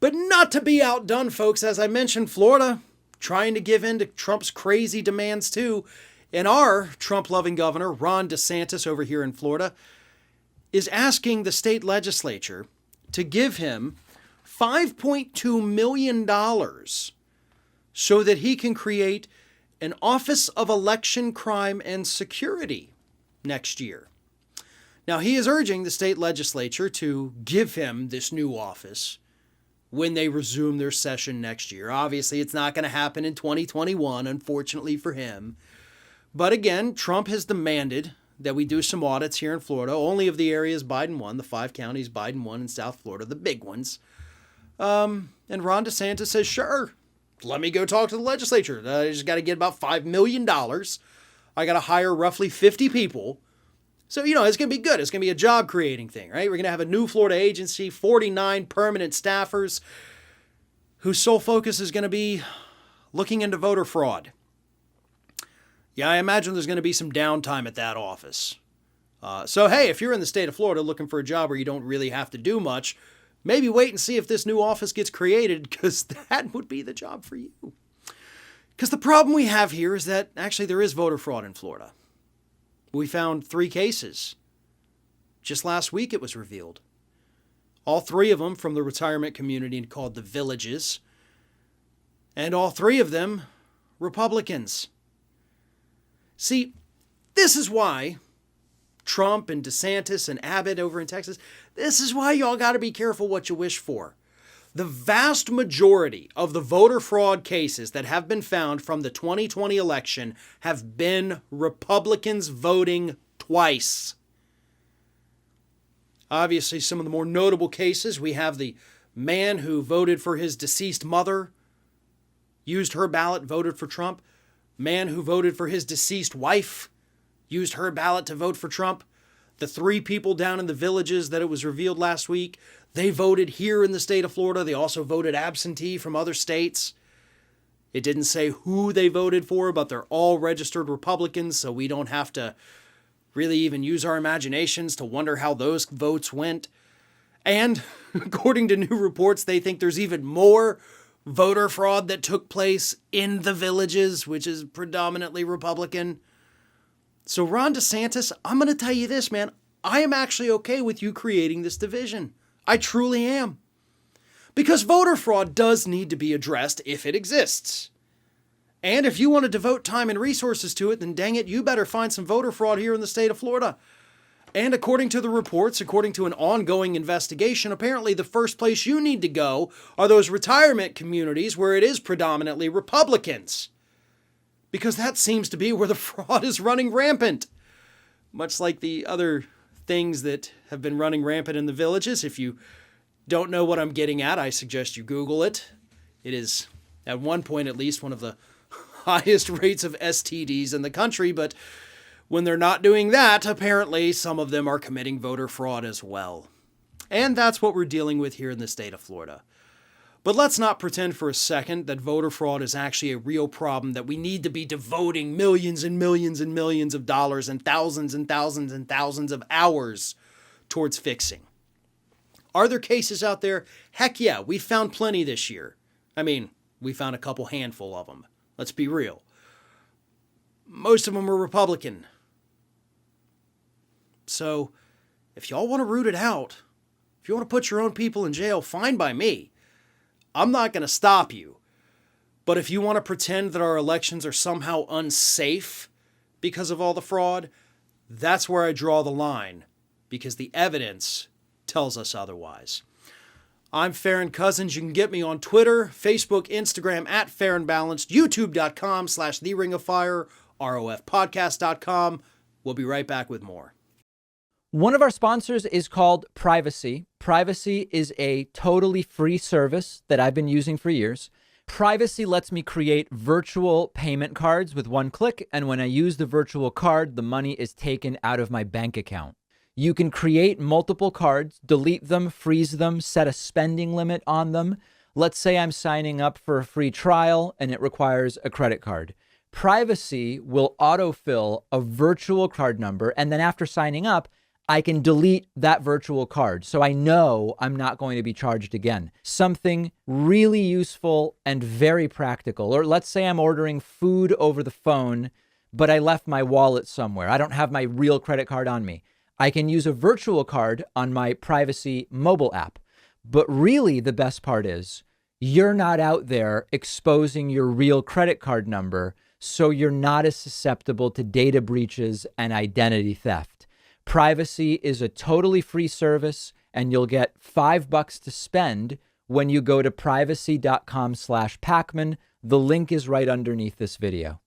But not to be outdone, folks, as I mentioned, Florida trying to give in to Trump's crazy demands too. And our Trump-loving governor, Ron DeSantis over here in Florida, is asking the state legislature to give him $5.2 million so that he can create an Office of Election Crime and Security next year. Now, he is urging the state legislature to give him this new office when they resume their session next year. Obviously, it's not going to happen in 2021, unfortunately for him. But again, Trump has demanded that we do some audits here in Florida, only of the areas Biden won, the 5 counties Biden won in South Florida, the big ones. And Ron DeSantis says, sure, let me go talk to the legislature. I just got to get about $5 million. I got to hire roughly 50 people. So, it's going to be good. It's going to be a job creating thing, right? We're going to have a new Florida agency, 49 permanent staffers whose sole focus is going to be looking into voter fraud. Yeah, I imagine there's going to be some downtime at that office. So, hey, if you're in the state of Florida looking for a job where you don't really have to do much, maybe wait and see if this new office gets created, because that would be the job for you. Because the problem we have here is that actually there is voter fraud in Florida. We found 3 cases. Just last week it was revealed. All 3 of them from the retirement community called the Villages. And all 3 of them Republicans. See, this is why Trump and DeSantis and Abbott over in Texas, this is why y'all got to be careful what you wish for. The vast majority of the voter fraud cases that have been found from the 2020 election have been Republicans voting twice. Obviously, some of the more notable cases, we have the man who voted for his deceased mother, used her ballot, voted for Trump. Man who voted for his deceased wife, used her ballot to vote for Trump. The 3 people down in the Villages that it was revealed last week, they voted here in the state of Florida. They also voted absentee from other states. It didn't say who they voted for, but they're all registered Republicans, so we don't have to really even use our imaginations to wonder how those votes went. And according to new reports, they think there's even more voter fraud that took place in the Villages, which is predominantly Republican. So Ron DeSantis, I'm going to tell you this, man. I am actually okay with you creating this division. I truly am. Because voter fraud does need to be addressed if it exists. And if you want to devote time and resources to it, then dang it, you better find some voter fraud here in the state of Florida. And according to the reports, according to an ongoing investigation, apparently the first place you need to go are those retirement communities where it is predominantly Republicans. Because that seems to be where the fraud is running rampant. Much like the other things that have been running rampant in the Villages. If you don't know what I'm getting at, I suggest you Google it. It is, at one point at least, one of the highest rates of STDs in the country, but when they're not doing that, apparently some of them are committing voter fraud as well. And that's what we're dealing with here in the state of Florida. But let's not pretend for a second that voter fraud is actually a real problem that we need to be devoting millions and millions and millions of dollars and thousands and thousands and thousands of hours towards fixing. Are there cases out there? Heck yeah, we found plenty this year. I mean, we found a couple handful of them. Let's be real. Most of them were Republican. So, if y'all want to root it out, if you want to put your own people in jail, fine by me. I'm not going to stop you. But if you want to pretend that our elections are somehow unsafe because of all the fraud, that's where I draw the line, because the evidence tells us otherwise. I'm Farron Cousins. You can get me on Twitter, Facebook, Instagram at FarronBalanced, YouTube.com/TheRingOfFire, ROFPodcast.com. We'll be right back with more. One of our sponsors is called Privacy. Privacy is a totally free service that I've been using for years. Privacy lets me create virtual payment cards with one click, and when I use the virtual card, the money is taken out of my bank account. You can create multiple cards, delete them, freeze them, set a spending limit on them. Let's say I'm signing up for a free trial and it requires a credit card. Privacy will autofill a virtual card number, and then after signing up, I can delete that virtual card. So I know I'm not going to be charged again. Something really useful and very practical. Or let's say I'm ordering food over the phone, but I left my wallet somewhere. I don't have my real credit card on me. I can use a virtual card on my Privacy mobile app. But really, the best part is you're not out there exposing your real credit card number, so you're not as susceptible to data breaches and identity theft. Privacy is a totally free service, and you'll get $5 to spend when you go to privacy.com/Pacman. The link is right underneath this video.